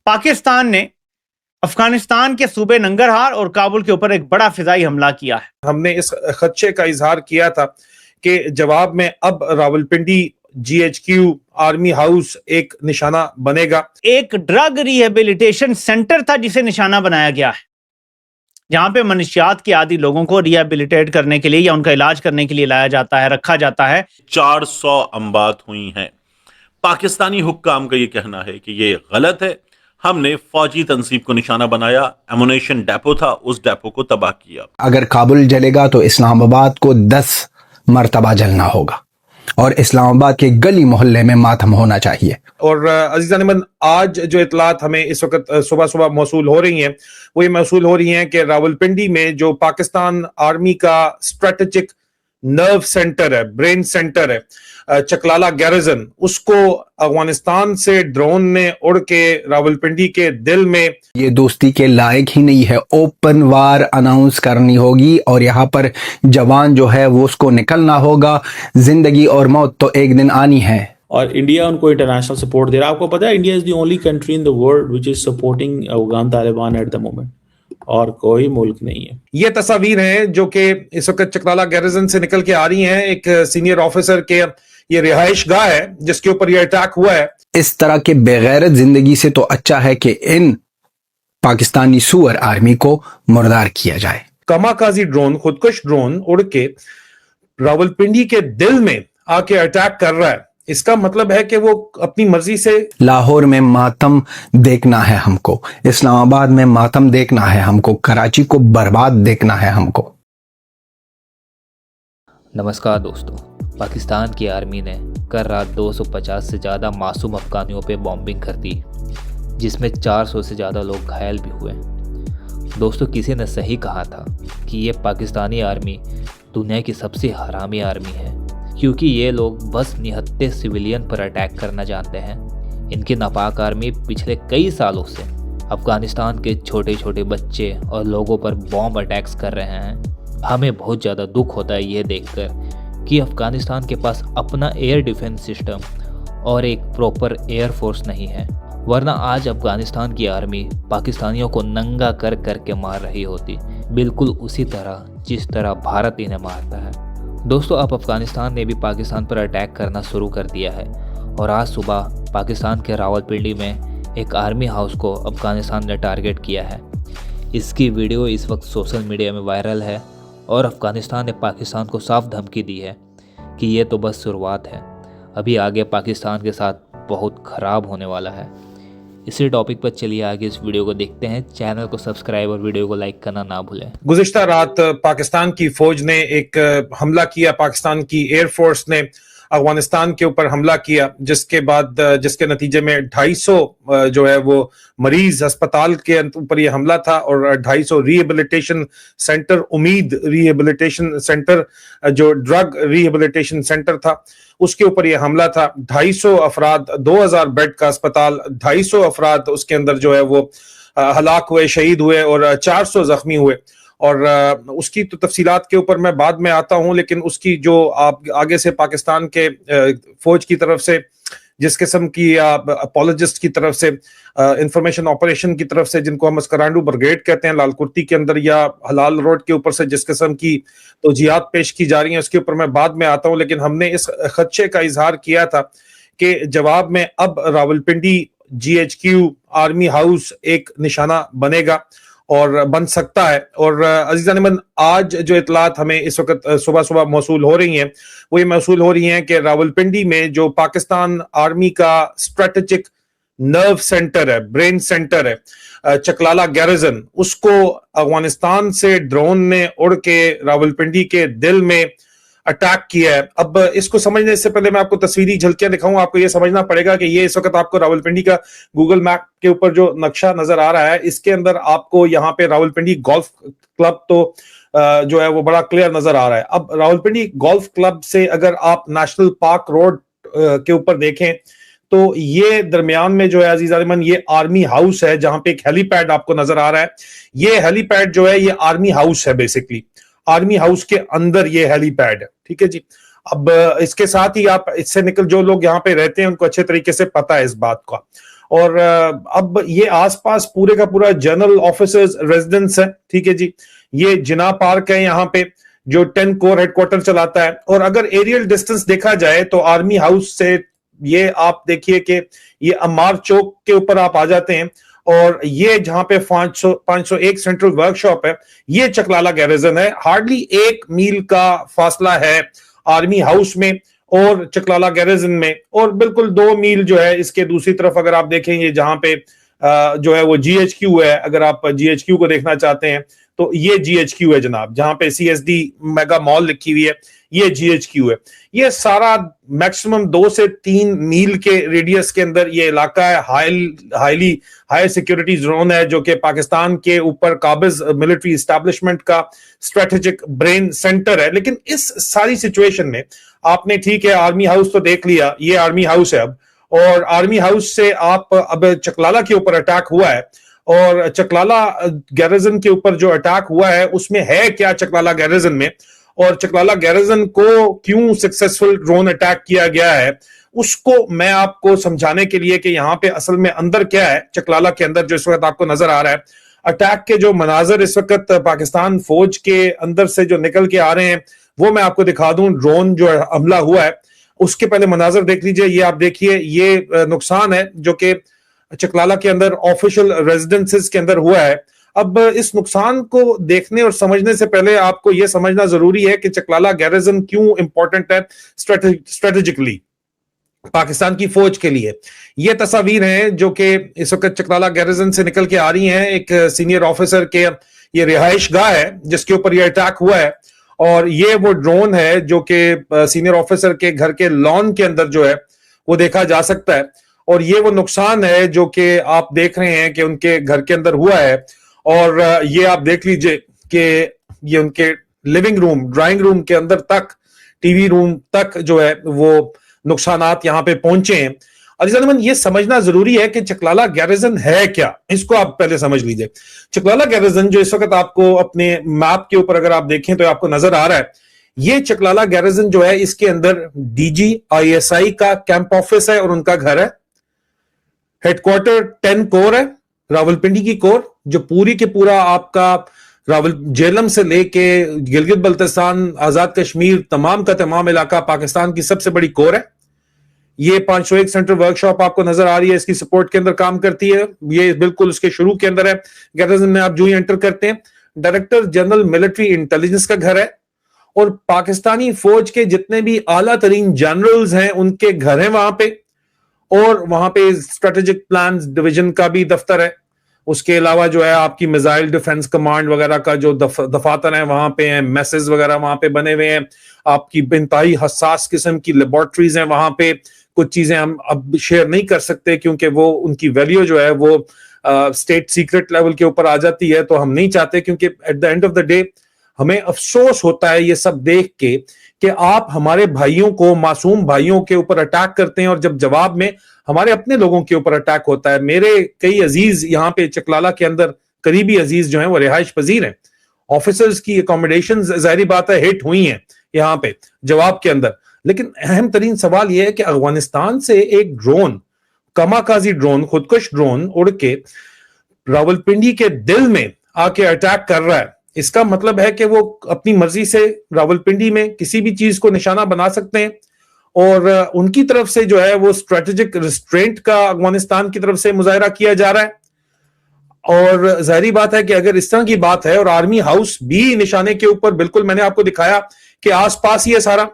پاکستان نے افغانستان کے صوبے ننگرہار اور کابل کے اوپر ایک بڑا فضائی حملہ کیا ہے. ہم نے اس خدشے کا اظہار کیا تھا کہ جواب میں اب Rawalpindi G H Q army house ایک نشانہ بنے گا. ایک ڈرگ ریہیبلیٹیشن سینٹر تھا جسے نشانہ بنایا گیا ہے، جہاں پہ منشیات کے عادی لوگوں کو ریہیبلیٹیٹ کرنے کے لیے یا ان کا علاج کرنے کے لیے لایا جاتا ہے، رکھا جاتا ہے. 400 اموات ہوئی ہیں. پاکستانی حکام کا یہ کہنا ہے کہ یہ غلط ہے. ہم نے فوجی تنصیب کو نشانہ بنایا، ایمونیشن ڈیپو تھا، اس ڈیپو کو تباہ کیا. اگر کابل جلے گا تو اسلام آباد کو 10 مرتبہ جلنا ہوگا اور اسلام آباد کے گلی محلے میں ماتم ہونا چاہیے. اور عزیزان من، آج جو اطلاعات ہمیں اس وقت صبح موصول ہو رہی ہیں وہ یہ موصول ہو رہی ہیں کہ راولپنڈی میں جو پاکستان آرمی کا اسٹریٹجک نرو سینٹر ہے، برین سینٹر ہے، چکلالہ گیرزن، اس کو افغانستان سے ڈرون نے اڑ کے راولپنڈی کے دل میں، یہ دوستی کے لائق ہی نہیں ہے. اوپن وار اناؤنس کرنی ہوگی اور یہاں پر جوان جو ہے وہ اس کو نکلنا ہوگا. زندگی اور موت تو ایک دن آنی ہے. اور انڈیا ان کو انٹرنیشنل سپورٹ دے رہا ہے. آپ کو پتا ہے India is the only country in the world which is supporting Afghan Taliban at the moment, اور کوئی ملک نہیں ہے. یہ تصاویر ہیں جو کہ اس وقت چکلالہ گیرزن سے نکل کے آ رہی ہیں. ایک سینئر آفیسر کے یہ رہائش گاہ ہے جس کے اوپر یہ اٹیک ہوا ہے. اس طرح کے بغیرت زندگی سے تو اچھا ہے کہ ان پاکستانی سور آرمی کو مردار کیا جائے. کماکازی ڈرون، خودکش ڈرون اڑ کے راولپنڈی کے دل میں آ کے اٹیک کر رہا ہے. اس کا مطلب ہے کہ وہ اپنی مرضی سے لاہور میں ماتم دیکھنا ہے ہم کو، اسلام آباد میں ماتم دیکھنا ہے ہم کو، کراچی کو برباد دیکھنا ہے ہم کو. نمسکار دوستو، پاکستان کی آرمی نے کل رات 250 سے زیادہ معصوم افغانیوں پہ بامبنگ کر دی، جس میں 400 سے زیادہ لوگ گھائل بھی ہوئے. دوستو، کسی نے صحیح کہا تھا کہ یہ پاکستانی آرمی دنیا کی سب سے حرامی آرمی ہے، کیونکہ یہ لوگ بس نہتے سویلین پر اٹیک کرنا جانتے ہیں. ان کی ناپاک آرمی پچھلے کئی سالوں سے افغانستان کے چھوٹے چھوٹے بچے اور لوگوں پر بام اٹیکس کر رہے ہیں. ہمیں بہت زیادہ دکھ ہوتا ہے یہ دیکھ کر کہ افغانستان کے پاس اپنا ایئر ڈیفنس سسٹم اور ایک پراپر ایئر فورس نہیں ہے، ورنہ آج افغانستان کی آرمی پاکستانیوں کو ننگا کر کر کے مار رہی ہوتی، بالکل اسی طرح جس طرح بھارت انہیں مارتا ہے. دوستو، اب افغانستان نے بھی پاکستان پر اٹیک کرنا شروع کر دیا ہے، اور آج صبح پاکستان کے راولپنڈی میں ایک آرمی ہاؤس کو افغانستان نے ٹارگٹ کیا ہے. اس کی ویڈیو اس وقت سوشل میڈیا میں وائرل ہے، اور افغانستان نے پاکستان کو صاف دھمکی دی ہے کہ یہ تو بس شروعات ہے، ابھی آگے پاکستان کے ساتھ بہت خراب ہونے والا ہے. اسی ٹاپک پر چلیے آگے اس ویڈیو کو دیکھتے ہیں. چینل کو سبسکرائب اور ویڈیو کو لائک کرنا نہ بھولیں. گزشتہ رات پاکستان کی فوج نے ایک حملہ کیا، پاکستان کی ایئر فورس نے افغانستان کے اوپر حملہ کیا، جس کے نتیجے میں 250 جو ہے وہ مریض ہسپتال کے اوپر یہ حملہ تھا، اور 250 ریہیبلیٹیشن سینٹر، امید ریہیبلیٹیشن سینٹر جو ڈرگ ریہیبلیٹیشن سینٹر تھا، اس کے اوپر یہ حملہ تھا. 250 افراد، 2000 بیڈ کا اسپتال، 250 افراد اس کے اندر جو ہے وہ ہلاک ہوئے، شہید ہوئے، اور 400 زخمی ہوئے. اور اس کی تو تفصیلات کے اوپر میں بعد میں آتا ہوں، لیکن اس کی جو آگے سے پاکستان کے فوج کی طرف سے جس قسم کی اپولوجسٹ کی طرف سے، انفارمیشن آپریشن کی طرف سے، جن کو ہم اسکرانڈو برگیڈ کہتے ہیں، لال کرتی کے اندر یا حلال روڈ کے اوپر سے جس قسم کی توجیہات پیش کی جا رہی ہیں، اس کے اوپر میں بعد میں آتا ہوں. لیکن ہم نے اس خدشے کا اظہار کیا تھا کہ جواب میں اب Rawalpindi G H Q army house ایک نشانہ بنے گا اور بن سکتا ہے. اور عزیزان من، آج جو اطلاعات ہمیں اس وقت صبح موصول ہو رہی ہیں وہ یہ موصول ہو رہی ہیں کہ راولپنڈی میں جو پاکستان آرمی کا اسٹریٹجک نرو سینٹر ہے، برین سینٹر ہے، چکلالہ گیرزن، اس کو افغانستان سے ڈرون نے اڑ کے راولپنڈی کے دل میں اٹیک کیا ہے. اب اس کو سمجھنے سے پہلے میں آپ کو تصویری جھلکیاں دکھاؤں. آپ کو یہ سمجھنا پڑے گا کہ یہ اس وقت آپ کو راولپنڈی کا گوگل میپ کے اوپر جو نقشہ نظر آ رہا ہے، اس کے اندر آپ کو یہاں پہ راولپنڈی گولف کلب تو جو ہے وہ بڑا کلیئر نظر آ رہا ہے. اب راولپنڈی گولف کلب سے اگر آپ نیشنل پارک روڈ کے اوپر دیکھیں تو یہ درمیان میں جو ہے عزیزان من، یہ آرمی ہاؤس ہے، جہاں پہ ایک ہیلی پیڈ آپ کو نظر آ رہا ہے. یہ ہیلی پیڈ جو ہے یہ آرمی ہاؤس ہے، بیسکلی آرمی ہاؤس کے اندر یہ ہیلی پیڈ ہے. ٹھیک ہے جی. اب اس کے ساتھ ہی آپ اس سے نکل جو لوگ یہاں پہ رہتے ہیں ان کو اچھے طریقے سے پتا ہے اس بات کا. اور اب یہ آس پاس پورے کا پورا جنرل آفیسرز ریزیڈنس ہے, ٹھیک ہے جی. یہ جناح پارک ہے یہاں پہ جو 10 کور ہیڈ کوارٹر چلاتا ہے. اور اگر ایریل ڈسٹنس دیکھا جائے تو آرمی ہاؤس سے یہ آپ دیکھیے کہ یہ امار چوک کے اوپر آپ آ جاتے ہیں, اور یہ جہاں پہ 501 سینٹرل ورک شاپ ہے یہ چکلالہ گیریزن ہے. ہارڈلی 1 میل کا فاصلہ ہے آرمی ہاؤس میں اور چکلالہ گیریزن میں, اور بالکل 2 میل جو ہے اس کے دوسری طرف اگر آپ دیکھیں یہ جہاں پہ جو ہے وہ جی ایچ کیو ہے. اگر آپ جی ایچ کیو کو دیکھنا چاہتے ہیں تو یہ جی ایچ کیو ہے جناب, جہاں پہ سی ایس ڈی میگا مال لکھی ہوئی ہے یہ جی ایچ کیو ہے. یہ سارا میکسیمم 2 سے 3 میل کے ریڈیس کے اندر یہ علاقہ ہے. ہائی سیکیورٹی زون ہے جو کہ پاکستان کے اوپر قابض ملٹری اسٹیبلشمنٹ کا اسٹریٹجک برین سینٹر ہے. لیکن اس ساری سچویشن میں آپ نے ٹھیک ہے آرمی ہاؤس تو دیکھ لیا, یہ آرمی ہاؤس ہے اب, اور آرمی ہاؤس سے آپ اب چکلالہ کے اوپر اٹیک ہوا ہے, اور چکلالہ گیریزن کے اوپر جو اٹیک ہوا ہے اس میں ہے کیا چکلالہ گیریزن میں, اور چکلالہ گیریزن کو کیوں سکسیسفل ڈرون اٹیک کیا گیا ہے اس کو میں آپ کو سمجھانے کے لیے کہ یہاں پہ اصل میں اندر کیا ہے چکلالہ کے اندر جو اس وقت آپ کو نظر آ رہا ہے. اٹیک کے جو مناظر اس وقت پاکستان فوج کے اندر سے جو نکل کے آ رہے ہیں وہ میں آپ کو دکھا دوں. ڈرون جو حملہ ہوا ہے اس کے پہلے مناظر دیکھ لیجئے. یہ آپ دیکھیے یہ نقصان ہے جو کہ چکلالہ کے اندر آفیشل ریزیڈنسز کے اندر ہوا ہے. اب اس نقصان کو دیکھنے اور سمجھنے سے پہلے آپ کو یہ سمجھنا ضروری ہے کہ چکلالہ گیریزن کیوں امپورٹنٹ ہے اسٹریٹجکلی پاکستان کی فوج کے لیے. یہ تصاویر ہیں جو کہ اس وقت چکلالہ گیریزن سے نکل کے آ رہی ہیں. ایک سینئر آفیسر کے یہ رہائش گاہ ہے جس کے اوپر یہ اٹیک ہوا ہے, اور یہ وہ ڈرون ہے جو کہ سینئر آفیسر کے گھر کے لان کے اندر جو ہے وہ دیکھا جا سکتا ہے. اور یہ وہ نقصان ہے جو کہ آپ دیکھ رہے ہیں کہ ان کے گھر کے اندر ہوا ہے. اور یہ آپ دیکھ لیجئے کہ یہ ان کے لیونگ روم, ڈرائنگ روم کے اندر تک, ٹی وی روم تک جو ہے وہ نقصانات یہاں پہ پہنچے ہیں. عزیزان یہ سمجھنا ضروری ہے کہ چکلالہ گیریزن ہے کیا, اس کو آپ پہلے سمجھ لیجئے. چکلالہ گیریزن جو اس وقت آپ کو اپنے میپ کے اوپر اگر آپ دیکھیں تو آپ کو نظر آ رہا ہے, یہ چکلالہ گیریزن جو ہے اس کے اندر D G I S I کا کیمپ آفس ہے اور ان کا گھر ہے. ہیڈ کوارٹر 10 کور ہے, راولپنڈی کی کور, جو پوری کے پورا آپ کا جیلم سے لے کے گلگت بلتستان, آزاد کشمیر, تمام کا تمام علاقہ پاکستان کی سب سے بڑی کور ہے. یہ 501 سینٹرل ورک شاپ آپ کو نظر آ رہی ہے, اس کی سپورٹ کے اندر کام کرتی ہے. یہ بالکل اس کے شروع کے اندر ہے گیریزن میں. آپ جو ہی انٹر کرتے ہیں ڈائریکٹر جنرل ملٹری انٹیلیجنس کا گھر ہے, اور پاکستانی فوج کے جتنے بھی اعلیٰ ترین جنرلز ہیں ان کے گھر ہیں وہاں پہ, اور وہاں پہ اسٹریٹجک پلانز ڈویژن کا بھی دفتر ہے. اس کے علاوہ جو ہے آپ کی میزائل ڈیفنس کمانڈ وغیرہ کا جو دفاتر ہیں وہاں پہ ہیں, میسز وغیرہ وہاں پہ بنے ہوئے ہیں. آپ کی انتہائی حساس قسم کی لیبارٹریز ہیں وہاں پہ. کچھ چیزیں ہم اب شیئر نہیں کر سکتے کیونکہ وہ ان کی ویلیو جو ہے وہ اسٹیٹ سیکرٹ لیول کے اوپر آ جاتی ہے, تو ہم نہیں چاہتے, کیونکہ at the end of the day ہمیں افسوس ہوتا ہے یہ سب دیکھ کے کہ آپ ہمارے بھائیوں کو, معصوم بھائیوں کے اوپر اٹیک کرتے ہیں, اور جب جواب میں ہمارے اپنے لوگوں کے اوپر اٹیک ہوتا ہے. میرے کئی عزیز یہاں پہ چکلالہ کے اندر قریبی عزیز جو ہیں وہ رہائش پذیر ہیں. آفیسرز کی اکوموڈیشنز ظاہری بات ہے ہٹ ہوئی ہیں یہاں پہ جواب کے اندر. لیکن اہم ترین سوال یہ ہے کہ افغانستان سے ایک ڈرون, کماکازی ڈرون, خودکش ڈرون اڑ کے راولپنڈی کے دل میں آ کے اٹیک کر رہا ہے. اس کا مطلب ہے کہ وہ اپنی مرضی سے راولپنڈی میں کسی بھی چیز کو نشانہ بنا سکتے ہیں, اور ان کی طرف سے جو ہے وہ اسٹریٹجک ریسٹرینٹ کا افغانستان کی طرف سے مظاہرہ کیا جا رہا ہے. اور ظاہری بات ہے کہ اگر اس طرح کی بات ہے, اور آرمی ہاؤس بھی نشانے کے اوپر, بالکل میں نے آپ کو دکھایا کہ آس پاس ہی ہے سارا,